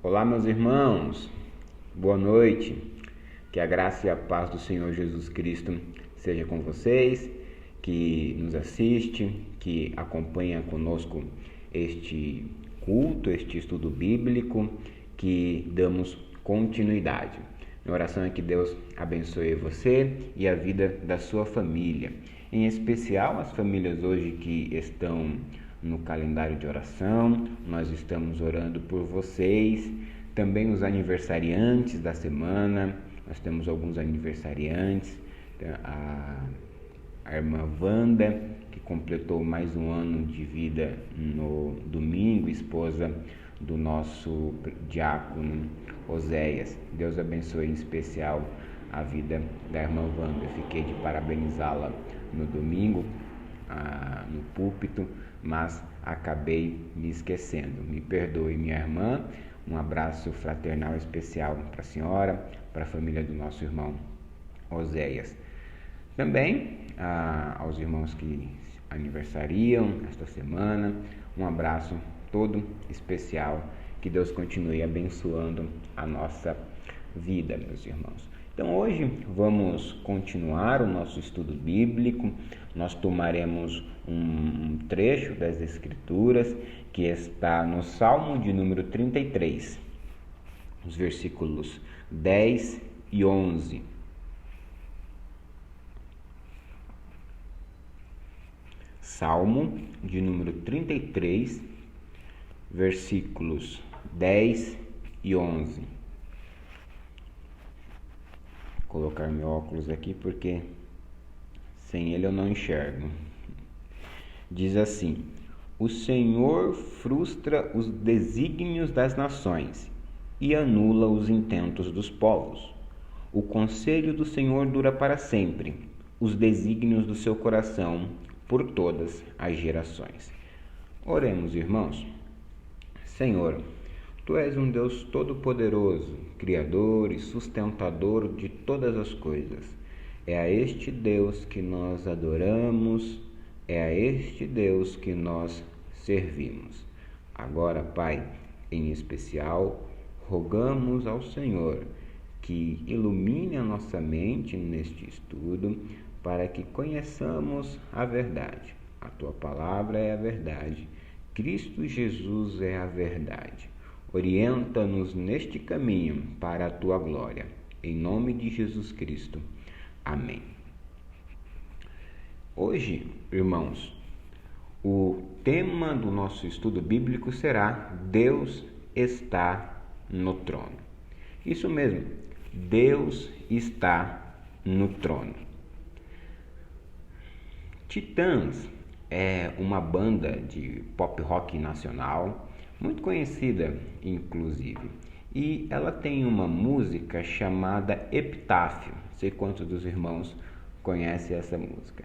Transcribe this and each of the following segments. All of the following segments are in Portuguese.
Olá, meus irmãos, boa noite, que a graça e a paz do Senhor Jesus Cristo seja com vocês, que nos assiste, que acompanha conosco este culto, este estudo bíblico, que damos continuidade. Minha oração é que Deus abençoe você e a vida da sua família, em especial as famílias hoje que estão no calendário de oração. Nós estamos orando por vocês, também os aniversariantes da semana. Nós temos alguns aniversariantes, a irmã Wanda, que completou mais um ano de vida no domingo, esposa do nosso diácono Oséias. Deus abençoe em especial a vida da irmã Wanda. Fiquei de parabenizá-la no domingo, no púlpito, mas acabei me esquecendo. Me perdoe, minha irmã. Um abraço fraternal especial para a senhora, para a família do nosso irmão Oséias. Também aos irmãos que aniversariam esta semana, um abraço todo especial. Que Deus continue abençoando a nossa vida, meus irmãos. Então hoje vamos continuar o nosso estudo bíblico. Nós tomaremos um trecho das Escrituras que está no Salmo de número 33, os versículos 10 e 11. Salmo de número 33, versículos 10 e 11. Vou colocar meu óculos aqui porque sem ele eu não enxergo. Diz assim: O Senhor frustra os desígnios das nações e anula os intentos dos povos. O conselho do Senhor dura para sempre, os desígnios do seu coração por todas as gerações. Oremos, irmãos. Senhor, Tu és um Deus todo-poderoso, Criador e sustentador de todas as coisas. É a este Deus que nós adoramos, é a este Deus que nós servimos. Agora, Pai, em especial, rogamos ao Senhor que ilumine a nossa mente neste estudo, para que conheçamos a verdade. A Tua palavra é a verdade, Cristo Jesus é a verdade. Orienta-nos neste caminho para a Tua glória. Em nome de Jesus Cristo. Amém. Hoje, irmãos, o tema do nosso estudo bíblico será Deus está no trono. Isso mesmo, Deus está no trono. Titãs é uma banda de pop rock nacional, muito conhecida inclusive, e ela tem uma música chamada Epitáfio. Não sei quantos dos irmãos conhecem essa música.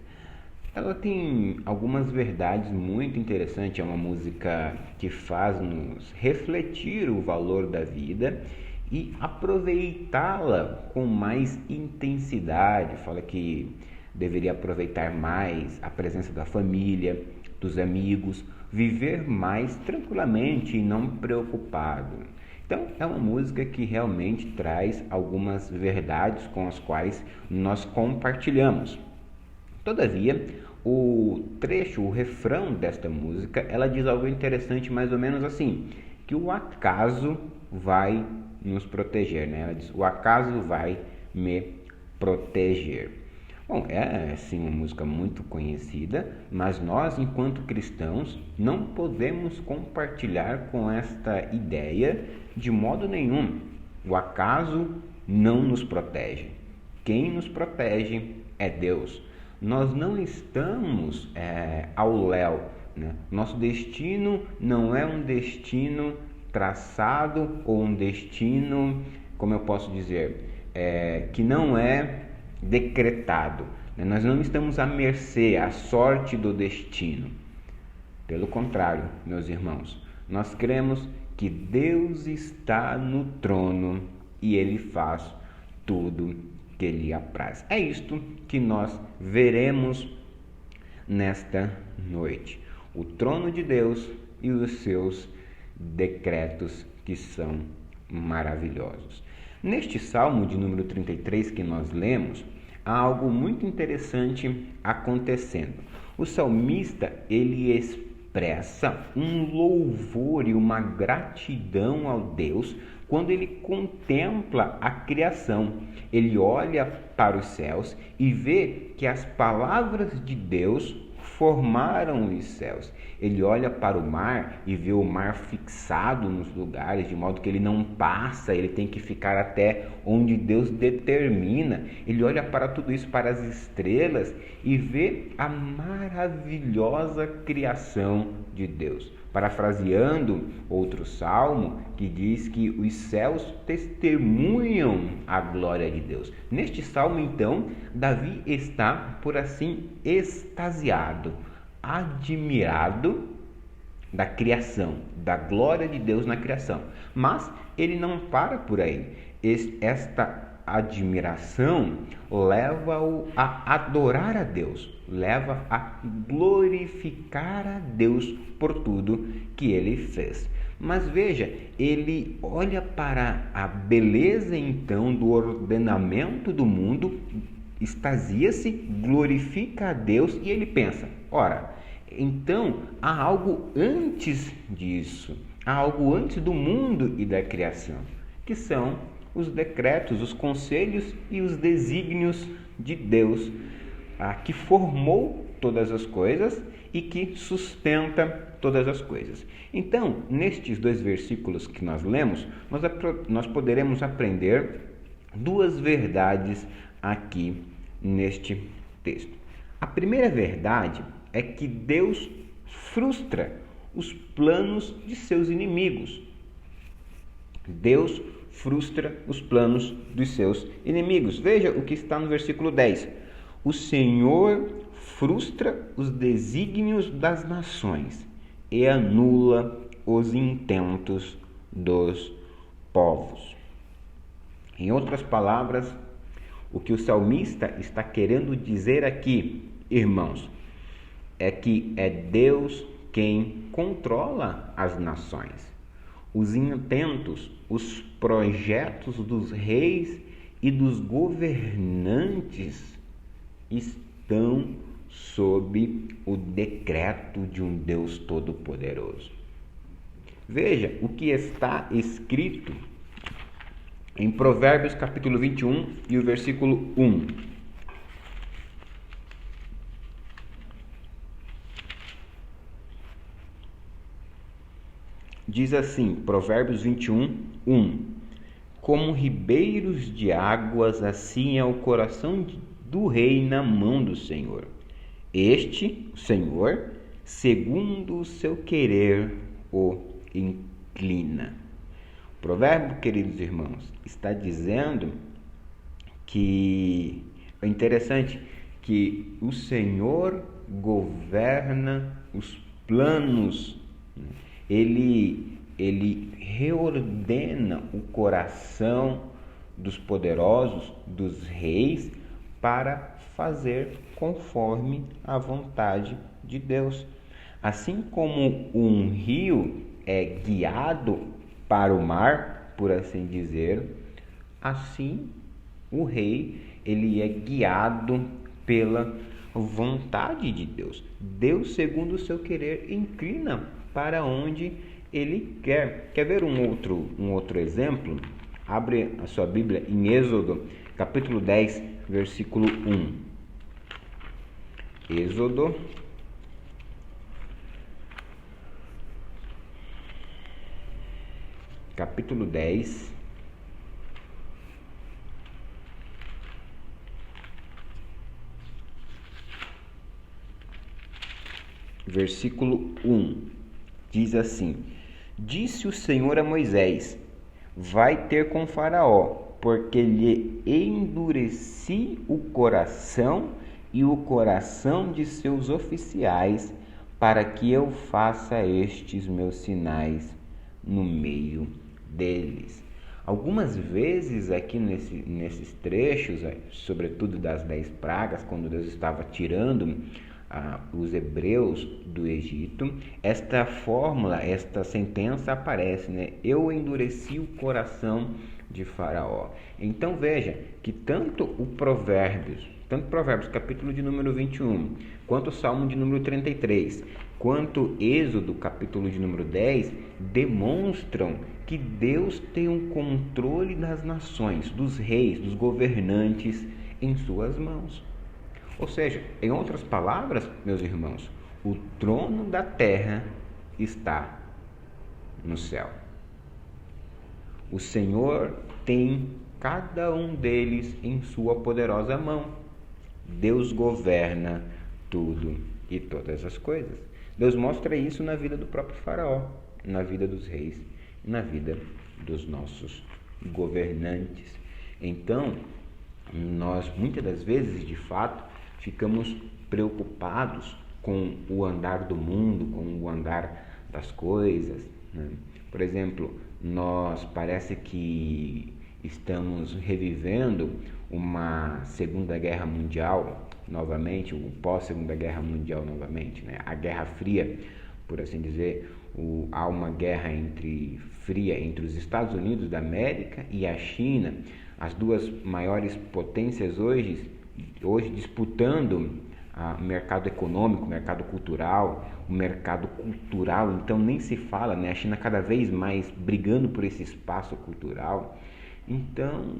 Ela tem algumas verdades muito interessantes. É uma música que faz-nos refletir o valor da vida e aproveitá-la com mais intensidade. Fala que deveria aproveitar mais a presença da família, dos amigos, viver mais tranquilamente e não preocupado. Então, é uma música que realmente traz algumas verdades com as quais nós compartilhamos. Todavia, o trecho, o refrão desta música, ela diz algo interessante, mais ou menos assim, que o acaso vai nos proteger, né? Ela diz: o acaso vai me proteger. Bom, é sim uma música muito conhecida, mas nós, enquanto cristãos, não podemos compartilhar com esta ideia de modo nenhum. O acaso não nos protege. Quem nos protege é Deus. Nós não estamos ao léu, né? Nosso destino não é um destino traçado ou um destino, como eu posso dizer, que não é decretado. Nós não estamos à mercê, à sorte do destino. Pelo contrário, meus irmãos, nós cremos que Deus está no trono e Ele faz tudo que lhe apraz. É isto que nós veremos nesta noite. O trono de Deus e os seus decretos que são maravilhosos. Neste Salmo de número 33 que nós lemos, há algo muito interessante acontecendo. O salmista, ele expressa um louvor e uma gratidão ao Deus quando ele contempla a criação. Ele olha para os céus e vê que as palavras de Deus formaram os céus. Ele olha para o mar e vê o mar fixado nos lugares, de modo que ele não passa, ele tem que ficar até onde Deus determina. Ele olha para tudo isso, para as estrelas, e vê a maravilhosa criação de Deus. Parafraseando outro salmo que diz que os céus testemunham a glória de Deus. Neste salmo, então, Davi está, por assim, extasiado, admirado da criação, da glória de Deus na criação. Mas ele não para por aí. Esta admiração leva-o a adorar a Deus, leva a glorificar a Deus por tudo que ele fez. Mas veja, ele olha para a beleza então do ordenamento do mundo, extasia-se, glorifica a Deus e ele pensa: ora, então há algo antes disso, há algo antes do mundo e da criação, que são os decretos, os conselhos e os desígnios de Deus, que formou todas as coisas e que sustenta todas as coisas. Então, nestes dois versículos que nós lemos, nós poderemos aprender duas verdades aqui neste texto. A primeira verdade é que Deus frustra os planos de seus inimigos. Deus frustra os planos dos seus inimigos. Veja o que está no versículo 10. O Senhor frustra os desígnios das nações e anula os intentos dos povos. Em outras palavras, o que o salmista está querendo dizer aqui, irmãos, é que é Deus quem controla as nações. Os intentos, os projetos dos reis e dos governantes estão sob o decreto de um Deus Todo-Poderoso. Veja o que está escrito em Provérbios capítulo 21 e o versículo 1. Diz assim, Provérbios 21, 1: Como ribeiros de águas, assim é o coração do rei na mão do Senhor. Este, o Senhor, segundo o seu querer, o inclina. O provérbio, queridos irmãos, está dizendo que é interessante que o Senhor governa os planos. Ele reordena o coração dos poderosos, dos reis, para fazer conforme a vontade de Deus. Assim como um rio é guiado para o mar, por assim dizer, assim o rei ele é guiado pela vontade de Deus. Deus, segundo o seu querer, inclina para onde ele quer. Quer ver um outro exemplo? Abre a sua Bíblia em Êxodo, capítulo 10, versículo 1. Êxodo, capítulo 10, versículo 1. Diz assim: Disse o Senhor a Moisés: Vai ter com Faraó, porque lhe endureci o coração e o coração de seus oficiais, para que eu faça estes meus sinais no meio deles. Algumas vezes aqui nesses trechos, sobretudo das 10 pragas, quando Deus estava tirando os hebreus do Egito, esta fórmula, esta sentença aparece, né? Eu endureci o coração de Faraó. Então veja que tanto Provérbios capítulo de número 21, quanto o Salmo de número 33, quanto Êxodo capítulo de número 10, demonstram que Deus tem um controle das nações, dos reis, dos governantes em suas mãos. Ou seja, em outras palavras, meus irmãos, o trono da terra está no céu. O Senhor tem cada um deles em sua poderosa mão. Deus governa tudo e todas as coisas. Deus mostra isso na vida do próprio Faraó, na vida dos reis, na vida dos nossos governantes. Então, nós muitas das vezes, de fato, ficamos preocupados com o andar do mundo, com o andar das coisas, né? Por exemplo, nós parece que estamos revivendo uma Segunda Guerra Mundial novamente, o pós-Segunda Guerra Mundial novamente, né? A Guerra Fria, por assim dizer. Há uma guerra fria entre os Estados Unidos da América e a China, as duas maiores potências hoje disputando o mercado econômico, o mercado cultural. O mercado cultural, então, nem se fala, né? A China cada vez mais brigando por esse espaço cultural. Então,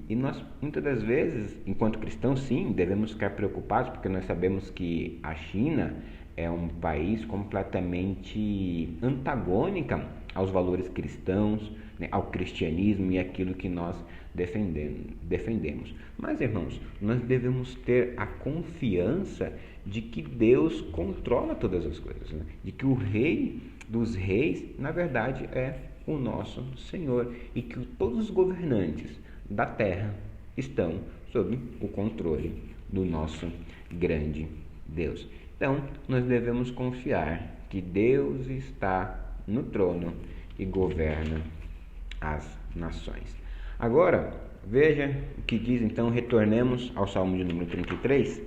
e nós muitas das vezes, enquanto cristãos, sim, devemos ficar preocupados, porque nós sabemos que a China é um país completamente antagônica aos valores cristãos, né, ao cristianismo e aquilo que nós defendemos. Mas, irmãos, nós devemos ter a confiança de que Deus controla todas as coisas, né? De que o Rei dos Reis, na verdade, é o nosso Senhor, e que todos os governantes da terra estão sob o controle do nosso grande Deus. Então, nós devemos confiar que Deus está no trono e governa as nações. Agora, veja o que diz, então, retornemos ao Salmo de número 33,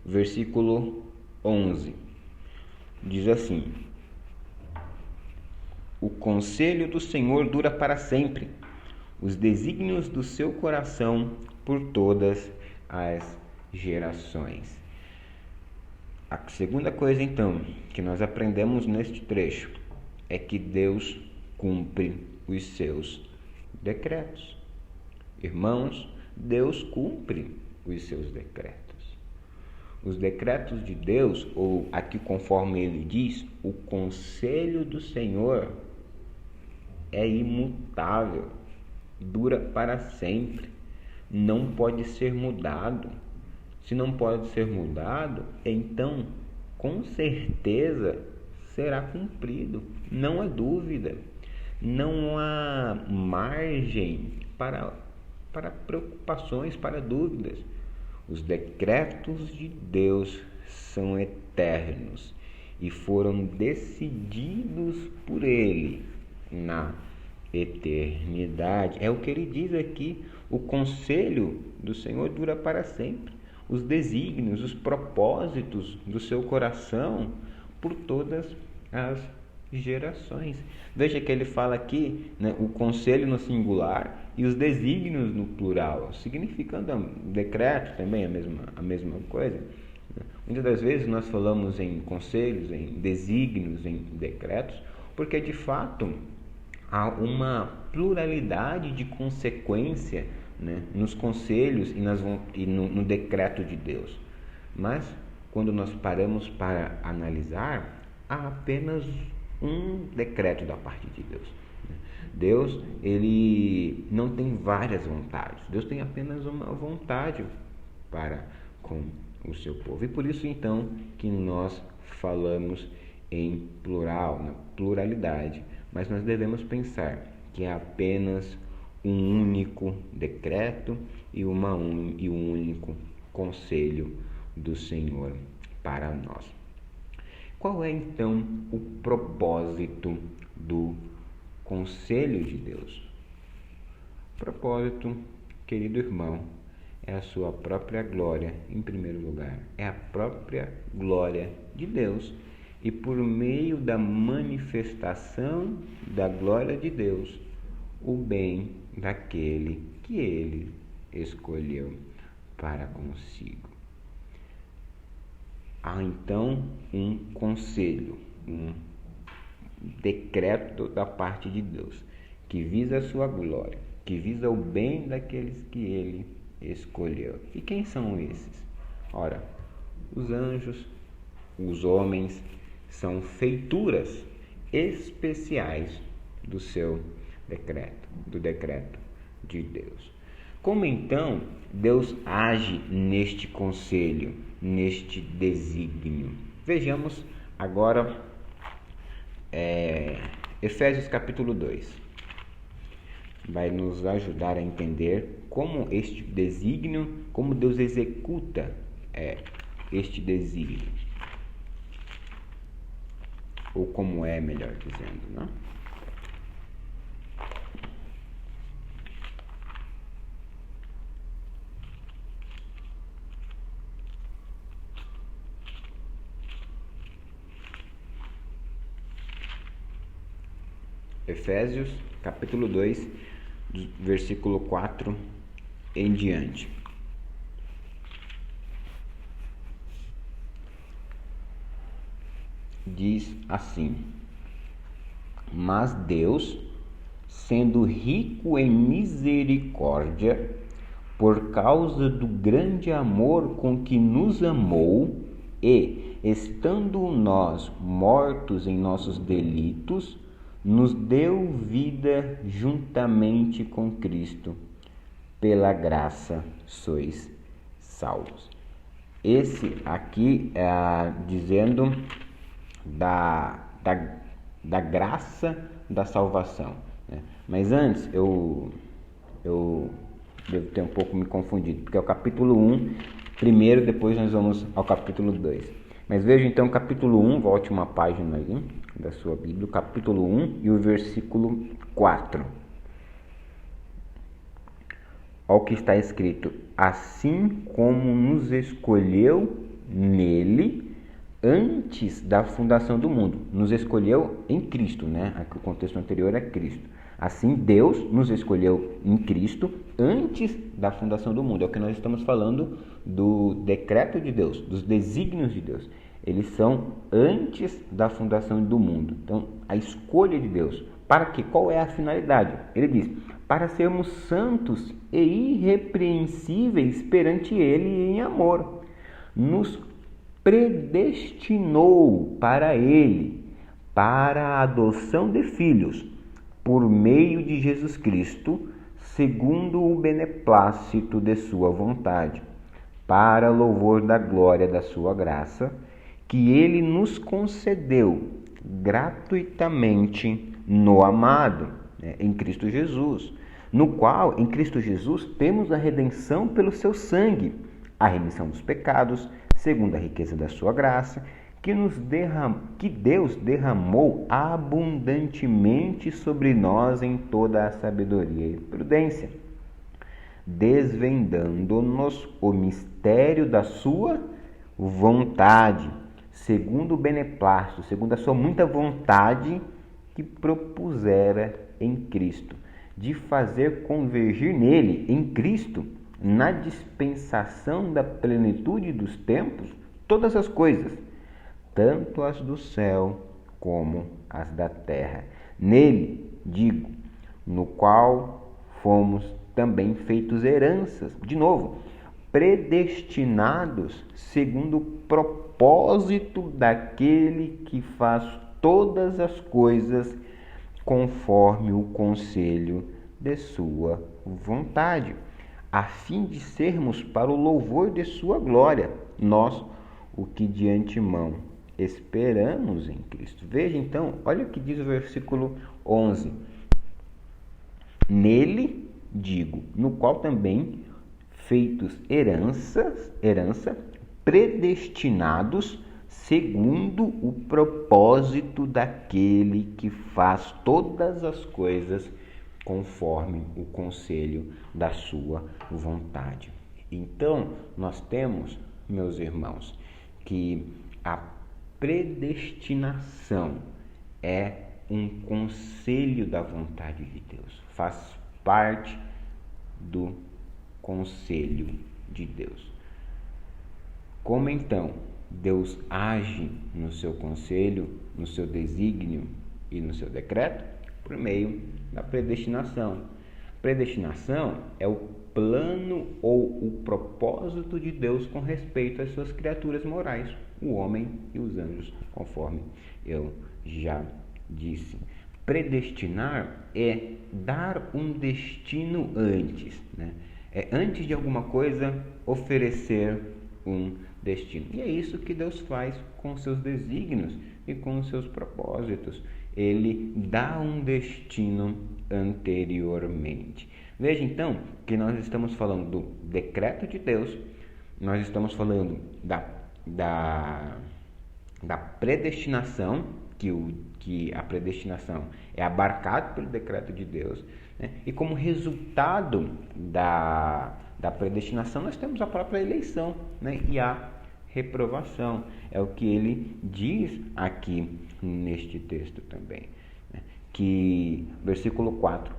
versículo 11. Diz assim: o conselho do Senhor dura para sempre, os desígnios do seu coração por todas as gerações. A segunda coisa, então, que nós aprendemos neste trecho é que Deus cumpre os seus decretos. Irmãos, Deus cumpre os seus decretos. Os decretos de Deus, ou aqui conforme ele diz, o conselho do Senhor é imutável, dura para sempre, não pode ser mudado. Se não pode ser mudado, então com certeza será cumprido, não há dúvida, não há margem para preocupações, para dúvidas. Os decretos de Deus são eternos e foram decididos por Ele na eternidade. É o que ele diz aqui: o conselho do Senhor dura para sempre, os desígnios, os propósitos do seu coração por todas as gerações. Veja que ele fala aqui, né, o conselho no singular e os desígnios no plural, significando decreto também a mesma coisa. Muitas das vezes nós falamos em conselhos, em desígnios, em decretos, porque de fato há uma pluralidade de consequência, né, nos conselhos e no decreto de Deus. Mas quando nós paramos para analisar, há apenas um decreto da parte de Deus. Deus, ele não tem várias vontades. Deus tem apenas uma vontade para com o seu povo. E por isso, então, que nós falamos em plural, na pluralidade. Mas nós devemos pensar que é apenas um único decreto e um único conselho do Senhor para nós. Qual é, então, o propósito do conselho de Deus? O propósito, querido irmão, é a sua própria glória, em primeiro lugar. É a própria glória de Deus. E por meio da manifestação da glória de Deus, o bem daquele que ele escolheu para consigo. Há então um conselho, um decreto da parte de Deus, que visa a sua glória, que visa o bem daqueles que ele escolheu. E quem são esses? Ora, os anjos, os homens, são feituras especiais do seu decreto, do decreto de Deus. Como então Deus age neste conselho, neste desígnio? Vejamos agora Efésios capítulo 2. Vai nos ajudar a entender como este desígnio, como Deus executa este desígnio. Ou como é, melhor dizendo, né? Efésios, capítulo 2, versículo 4 em diante. Diz assim: Mas Deus, sendo rico em misericórdia, por causa do grande amor com que nos amou, e, estando nós mortos em nossos delitos, nos deu vida juntamente com Cristo. Pela graça sois salvos. Esse aqui dizendo da graça da salvação, né? Mas antes eu devo ter um pouco me confundido, porque é o capítulo 1 primeiro, depois nós vamos ao capítulo 2. Mas veja então o capítulo 1, volte uma página aí da sua Bíblia, o capítulo 1 e o versículo 4. Olha o que está escrito: assim como nos escolheu nele antes da fundação do mundo. Nos escolheu em Cristo, né? Aqui o contexto anterior é Cristo. Assim, Deus nos escolheu em Cristo antes da fundação do mundo. É o que nós estamos falando do decreto de Deus, dos desígnios de Deus. Eles são antes da fundação do mundo. Então, a escolha de Deus. Para quê? Qual é a finalidade? Ele diz: para sermos santos e irrepreensíveis perante Ele em amor. Nos predestinou para Ele, para a adoção de filhos, por meio de Jesus Cristo, segundo o beneplácito de sua vontade, para louvor da glória da sua graça, que Ele nos concedeu gratuitamente no amado, em Cristo Jesus, no qual, em Cristo Jesus, temos a redenção pelo seu sangue, a remissão dos pecados, segundo a riqueza da sua graça, que Deus derramou abundantemente sobre nós em toda a sabedoria e prudência, desvendando-nos o mistério da sua vontade, segundo o beneplácito, segundo a sua muita vontade que propusera em Cristo, de fazer convergir nele, em Cristo, na dispensação da plenitude dos tempos, todas as coisas, tanto as do céu como as da terra. Nele, digo, no qual fomos também feitos heranças, de novo, predestinados segundo o propósito daquele que faz todas as coisas conforme o conselho de sua vontade, a fim de sermos para o louvor de sua glória, nós, o que de antemão esperamos em Cristo. Veja então, olha o que diz o versículo 11. Nele, digo, no qual também feitos herança, predestinados segundo o propósito daquele que faz todas as coisas conforme o conselho da sua vontade. Então, nós temos, meus irmãos, que a predestinação é um conselho da vontade de Deus, faz parte do conselho de Deus. Como então Deus age no seu conselho, no seu desígnio e no seu decreto? Por meio da predestinação. Predestinação é o plano ou o propósito de Deus com respeito às suas criaturas morais, o homem e os anjos, conforme eu já disse. Predestinar é dar um destino antes, né? É antes de alguma coisa oferecer um destino. E é isso que Deus faz com seus desígnios e com os seus propósitos. Ele dá um destino anteriormente. Veja então que nós estamos falando do decreto de Deus, nós estamos falando da predestinação, que a predestinação é abarcada pelo decreto de Deus, né? E como resultado da predestinação nós temos a própria eleição, né? E a reprovação. É o que ele diz aqui neste texto também, né? Que, versículo 4,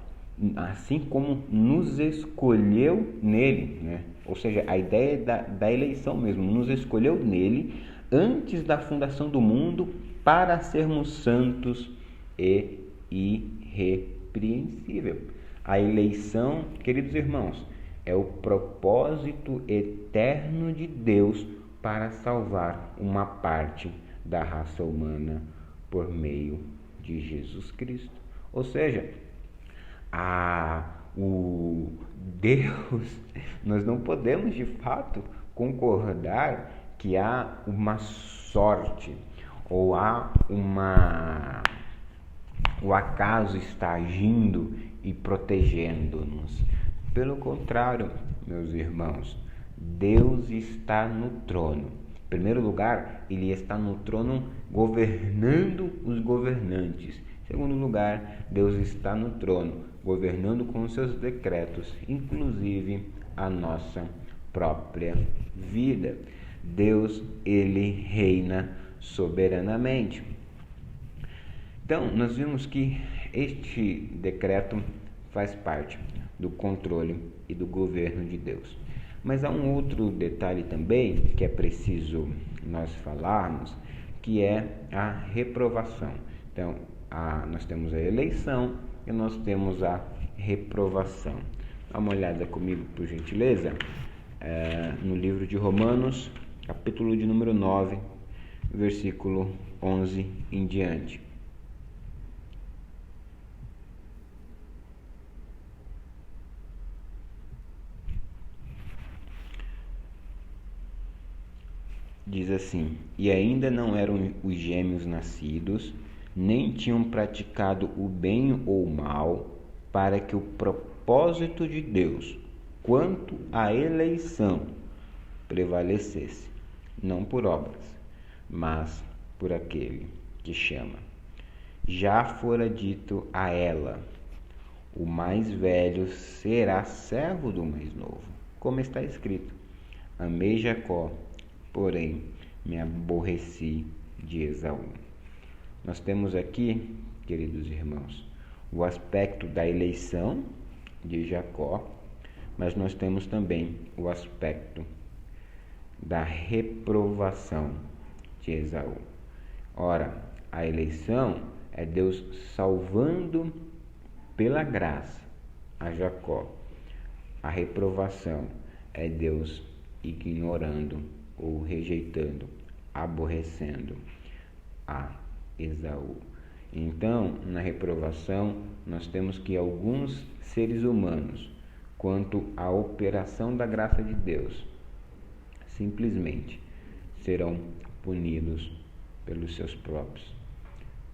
assim como nos escolheu nele, né? Ou seja, a ideia da eleição mesmo, nos escolheu nele antes da fundação do mundo para sermos santos e irrepreensível. A eleição, queridos irmãos, é o propósito eterno de Deus para salvar uma parte da raça humana por meio de Jesus Cristo. Ou seja, o Deus, nós não podemos de fato concordar que há uma sorte ou o acaso está agindo e protegendo-nos. Pelo contrário, meus irmãos, Deus está no trono. Em primeiro lugar, Ele está no trono governando os governantes. Em segundo lugar, Deus está no trono governando com os seus decretos, inclusive a nossa própria vida. Deus, Ele reina soberanamente. Então, nós vimos que este decreto faz parte do controle e do governo de Deus. Mas há um outro detalhe também que é preciso nós falarmos, que é a reprovação. Então, nós temos a eleição e nós temos a reprovação. Dá uma olhada comigo, por gentileza, no livro de Romanos, capítulo de número 9, versículo 11 em diante. Diz assim: e ainda não eram os gêmeos nascidos, nem tinham praticado o bem ou o mal, para que o propósito de Deus, quanto à eleição, prevalecesse, não por obras, mas por aquele que chama. Já fora dito a ela: o mais velho será servo do mais novo, como está escrito: amei Jacó, porém me aborreci de Esaú. Nós temos aqui, queridos irmãos, o aspecto da eleição de Jacó, mas nós temos também o aspecto da reprovação de Esaú. Ora, a eleição é Deus salvando pela graça a Jacó. A reprovação é Deus ignorando ou rejeitando, aborrecendo a Esaú. Então, na reprovação, nós temos que alguns seres humanos, quanto à operação da graça de Deus, simplesmente serão punidos pelos seus próprios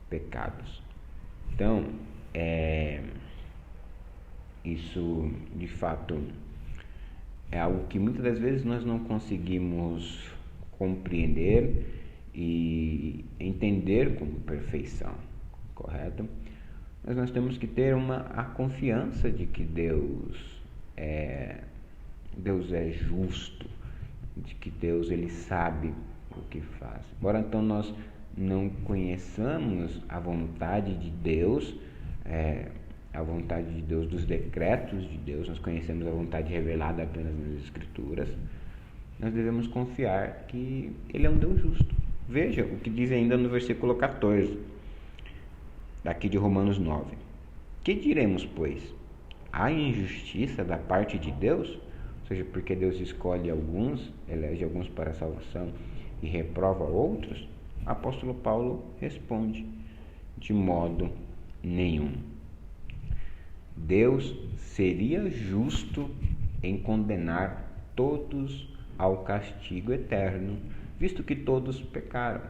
pecados. Então, isso de fato é algo que muitas das vezes nós não conseguimos compreender e entender com perfeição, correto? Mas nós temos que ter a confiança de que Deus Deus é justo, de que Deus ele sabe o que faz. Embora então nós não conheçamos a vontade de Deus, a vontade de Deus dos decretos de Deus, nós conhecemos a vontade revelada apenas nas Escrituras, nós devemos confiar que Ele é um Deus justo. Veja o que diz ainda no versículo 14, daqui de Romanos 9. Que diremos, pois? Há injustiça da parte de Deus? Ou seja, porque Deus escolhe alguns, elege alguns para a salvação e reprova outros? O apóstolo Paulo responde: de modo nenhum. Deus seria justo em condenar todos ao castigo eterno, visto que todos pecaram.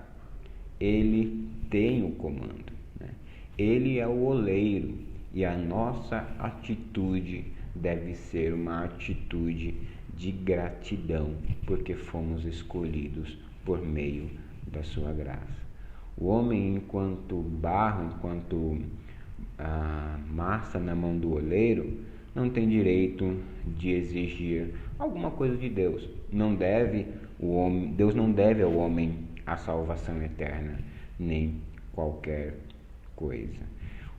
Ele tem o comando, né? Ele é o oleiro e a nossa atitude deve ser uma atitude de gratidão, porque fomos escolhidos por meio da sua graça. O homem, enquanto barro, enquanto massa na mão do oleiro, não tem direito de exigir alguma coisa de Deus. Deus não deve ao homem a salvação eterna, nem qualquer coisa.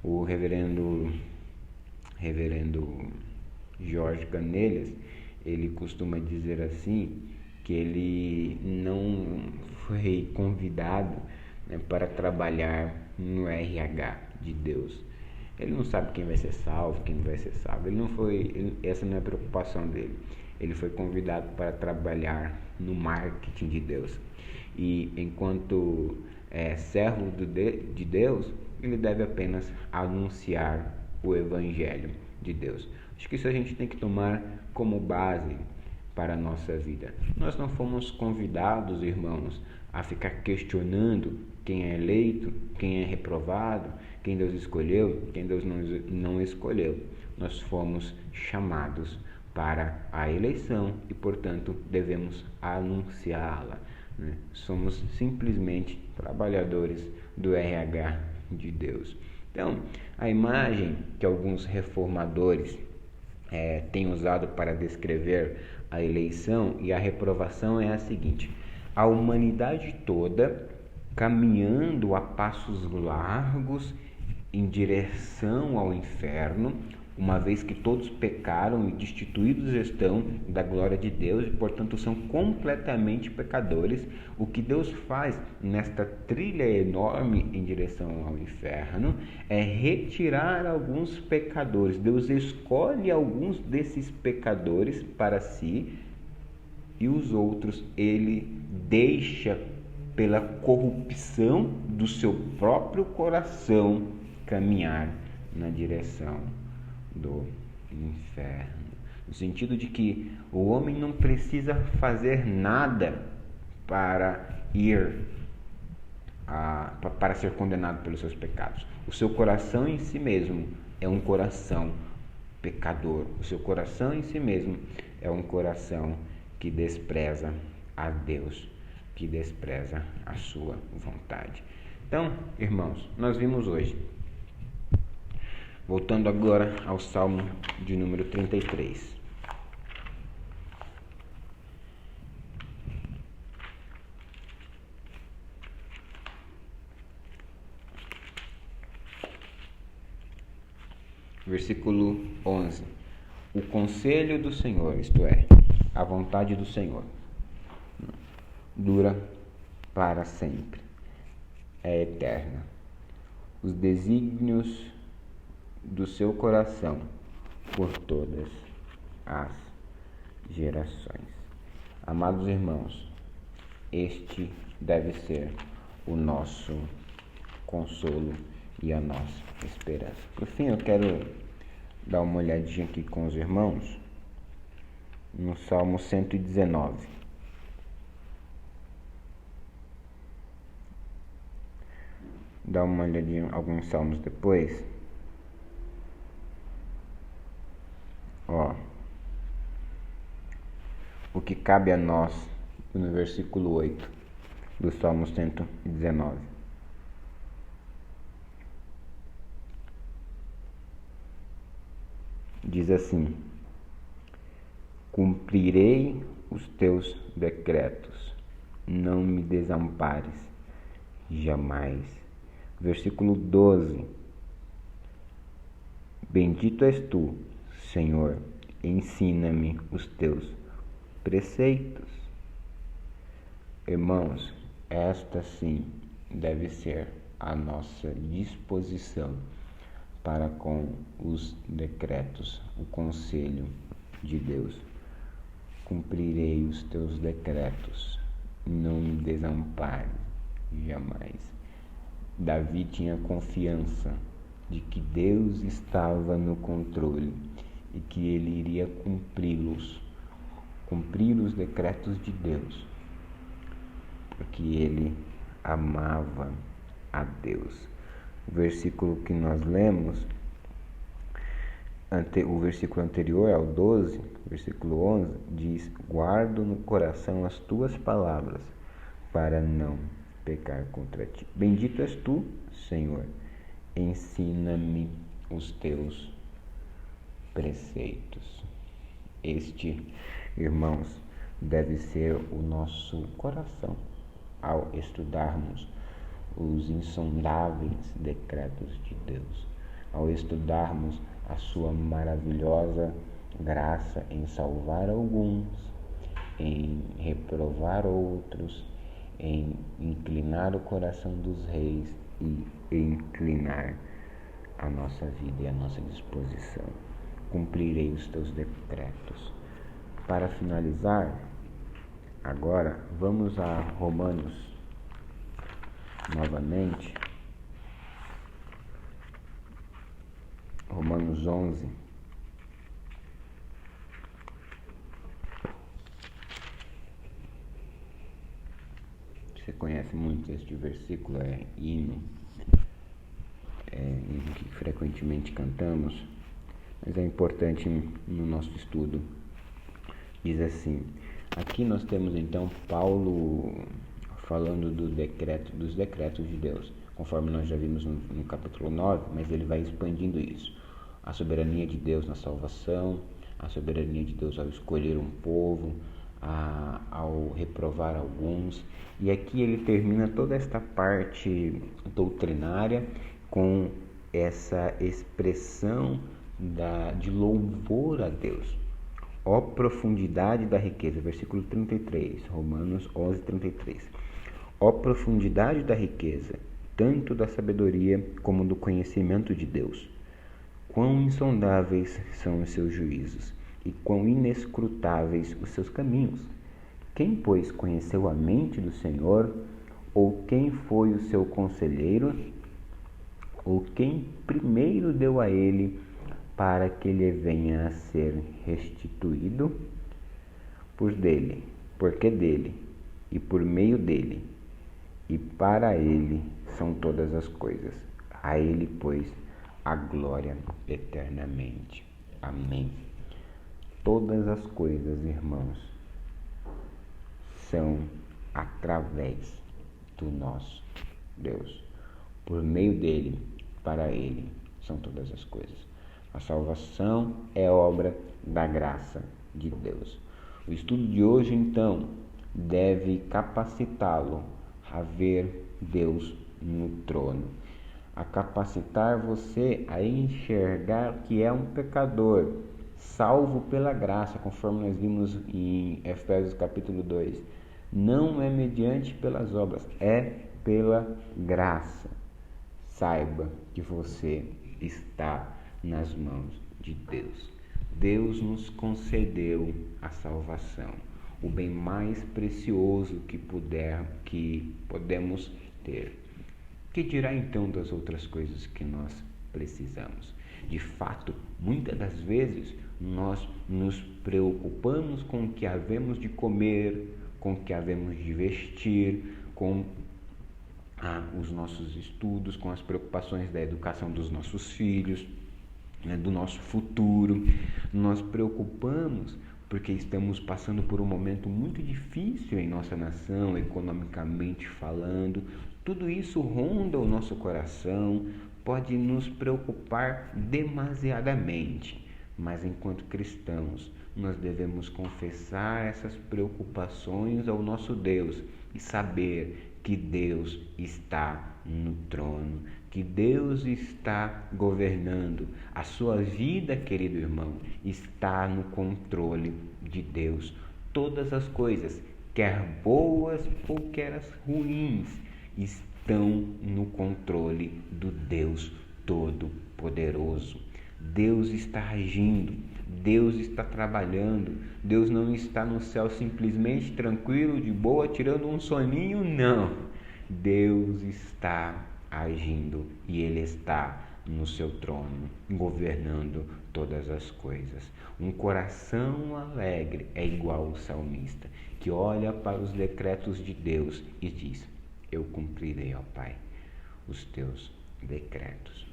O reverendo Jorge Canelhas, ele costuma dizer assim, que ele não foi convidado, né, para trabalhar no RH de Deus. Ele não sabe quem vai ser salvo, quem não vai ser salvo. Essa não é a preocupação dele. Ele foi convidado para trabalhar no marketing de Deus. E enquanto servo de Deus, ele deve apenas anunciar o Evangelho de Deus. Acho que isso a gente tem que tomar como base para a nossa vida. Nós não fomos convidados, irmãos, a ficar questionando quem é eleito, quem é reprovado, quem Deus escolheu, quem Deus não escolheu. Nós fomos chamados para a eleição e, portanto, devemos anunciá-la, né? Somos simplesmente trabalhadores do RH de Deus. Então, a imagem que alguns reformadores têm usado para descrever a eleição e a reprovação é a seguinte: a humanidade toda caminhando a passos largos em direção ao inferno, uma vez que todos pecaram e destituídos estão da glória de Deus e, portanto, são completamente pecadores. O que Deus faz nesta trilha enorme em direção ao inferno é retirar alguns pecadores. Deus escolhe alguns desses pecadores para si e os outros Ele deixa, pela corrupção do seu próprio coração, caminhar na direção do inferno. No sentido de que o homem não precisa fazer nada para para ser condenado pelos seus pecados. O seu coração em si mesmo é um coração pecador. O seu coração em si mesmo é um coração que despreza a Deus, que despreza a sua vontade. Então, irmãos, nós vimos hoje, voltando agora ao Salmo de número 33. Versículo 11. O conselho do Senhor, isto é, a vontade do Senhor, dura para sempre, é eterna. Os desígnios do seu coração por todas as gerações. Amados irmãos, este deve ser o nosso consolo e a nossa esperança. Por fim, eu quero dar uma olhadinha aqui com os irmãos no Salmo 119. Dá uma olhadinha em alguns salmos depois. O que cabe a nós, no versículo 8 do Salmo 119. Diz assim: cumprirei os teus decretos, não me desampares jamais. Versículo 12. Bendito és tu, Senhor, ensina-me os teus preceitos. Irmãos, esta sim deve ser a nossa disposição para com os decretos, o conselho de Deus. Cumprirei os teus decretos, não me desampare jamais. Davi tinha confiança de que Deus estava no controle e que ele iria cumprir os decretos de Deus, porque ele amava a Deus. O versículo que nós lemos, o versículo anterior ao 12, versículo 11, diz: guardo no coração as tuas palavras, para não pecar contra ti. Bendito és tu, Senhor, ensina-me os teus preceitos. Este, irmãos, deve ser o nosso coração ao estudarmos os insondáveis decretos de Deus, ao estudarmos a sua maravilhosa graça em salvar alguns, em reprovar outros, em inclinar o coração dos reis e inclinar a nossa vida e a nossa disposição. Cumprirei os teus decretos. Para finalizar, agora vamos a Romanos novamente. Romanos 11. Você conhece muito este versículo, é hino, em que frequentemente cantamos, mas é importante no nosso estudo. Diz assim: aqui nós temos então Paulo falando dos decretos de Deus, conforme nós já vimos no capítulo 9, mas ele vai expandindo isso. A soberania de Deus na salvação, a soberania de Deus ao escolher um povo, ao reprovar alguns. E aqui ele termina toda esta parte doutrinária com essa expressão de louvor a Deus. Ó profundidade da riqueza, versículo 33, Romanos 11, 33. Ó profundidade da riqueza, tanto da sabedoria como do conhecimento de Deus. Quão insondáveis são os seus juízos, e quão inescrutáveis os seus caminhos. Quem, pois, conheceu a mente do Senhor? Ou quem foi o seu conselheiro? Ou quem primeiro deu a ele para que lhe venha a ser restituído? Porque dele, e por meio dele, e para ele são todas as coisas. A ele, pois, a glória eternamente. Amém. Todas as coisas, irmãos, são através do nosso Deus. Por meio dele, para ele, são todas as coisas. A salvação é obra da graça de Deus. O estudo de hoje, então, deve capacitá-lo a ver Deus no trono, a capacitar você a enxergar que é um pecador, salvo pela graça, conforme nós vimos em Efésios capítulo 2. Não é mediante pelas obras, é pela graça. Saiba que você está nas mãos de Deus. Deus nos concedeu a salvação, o bem mais precioso que podemos ter. Que dirá então das outras coisas que nós precisamos? De fato, muitas das vezes nós nos preocupamos com o que havemos de comer, com o que havemos de vestir, com os nossos estudos, com as preocupações da educação dos nossos filhos, do nosso futuro. Nós preocupamos porque estamos passando por um momento muito difícil em nossa nação, economicamente falando. Tudo isso ronda o nosso coração, pode nos preocupar demasiadamente. mas enquanto cristãos, nós devemos confessar essas preocupações ao nosso Deus e saber que Deus está no trono, que Deus está governando. A sua vida, querido irmão, está no controle de Deus. Todas as coisas, quer boas ou quer as ruins, estão no controle do Deus Todo-Poderoso. Deus está agindo, Deus está trabalhando. Deus não está no céu simplesmente tranquilo, de boa, tirando um soninho, não. Deus está agindo e Ele está no seu trono, governando todas as coisas. Um coração alegre é igual ao salmista, que olha para os decretos de Deus e diz: eu cumprirei, ó Pai, os teus decretos.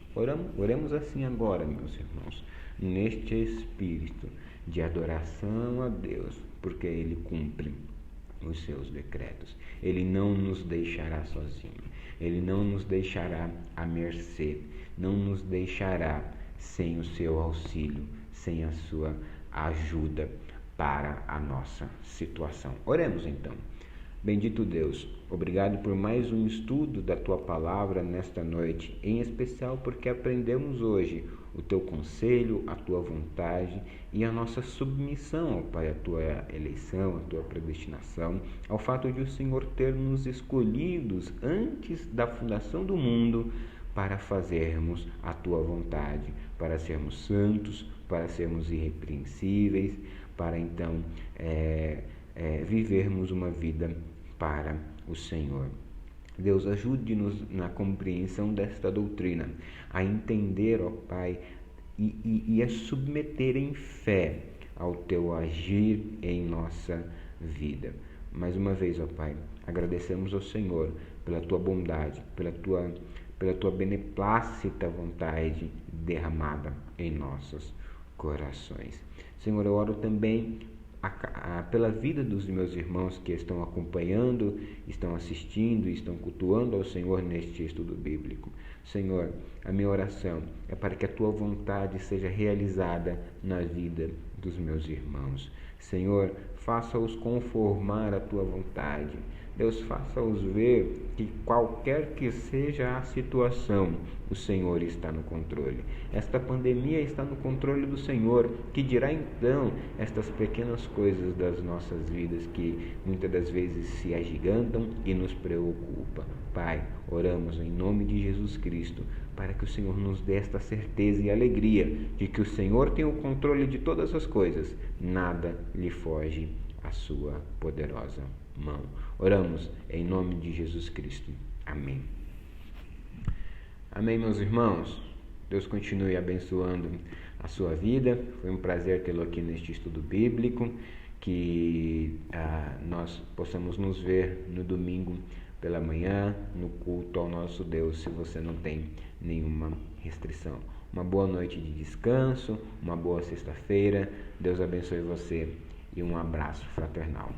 Oremos assim agora, meus irmãos, neste espírito de adoração a Deus, porque Ele cumpre os seus decretos. Ele não nos deixará sozinho. Ele não nos deixará à mercê. Não nos deixará sem o seu auxílio, sem a sua ajuda para a nossa situação. Oremos então. Bendito Deus, obrigado por mais um estudo da Tua Palavra nesta noite, em especial porque aprendemos hoje o Teu conselho, a Tua vontade e a nossa submissão, ó Pai, a Tua eleição, a Tua predestinação, ao fato de o Senhor ter nos escolhidos antes da fundação do mundo para fazermos a Tua vontade, para sermos santos, para sermos irrepreensíveis, para então vivermos uma vida para o Senhor. Deus, ajude-nos na compreensão desta doutrina, a entender, ó Pai, e a submeter em fé ao Teu agir em nossa vida. Mais uma vez, ó Pai, agradecemos ao Senhor pela Tua bondade, pela Tua beneplácita vontade derramada em nossos corações. Senhor, eu oro também pela vida dos meus irmãos que estão acompanhando, estão assistindo, estão cultuando ao Senhor neste estudo bíblico. Senhor, a minha oração é para que a Tua vontade seja realizada na vida dos meus irmãos. Senhor, faça-os conformar à Tua vontade. Deus, faça-os ver que qualquer que seja a situação, o Senhor está no controle. Esta pandemia está no controle do Senhor, que dirá então estas pequenas coisas das nossas vidas que muitas das vezes se agigantam e nos preocupam. Pai, oramos em nome de Jesus Cristo, para que o Senhor nos dê esta certeza e alegria de que o Senhor tem o controle de todas as coisas, nada lhe foge à sua poderosa mão. Oramos em nome de Jesus Cristo. Amém. Amém, meus irmãos. Deus continue abençoando a sua vida. Foi um prazer tê-lo aqui neste estudo bíblico. Que nós possamos nos ver no domingo pela manhã, no culto ao nosso Deus, se você não tem nenhuma restrição. Uma boa noite de descanso, uma boa sexta-feira. Deus abençoe você e um abraço fraternal.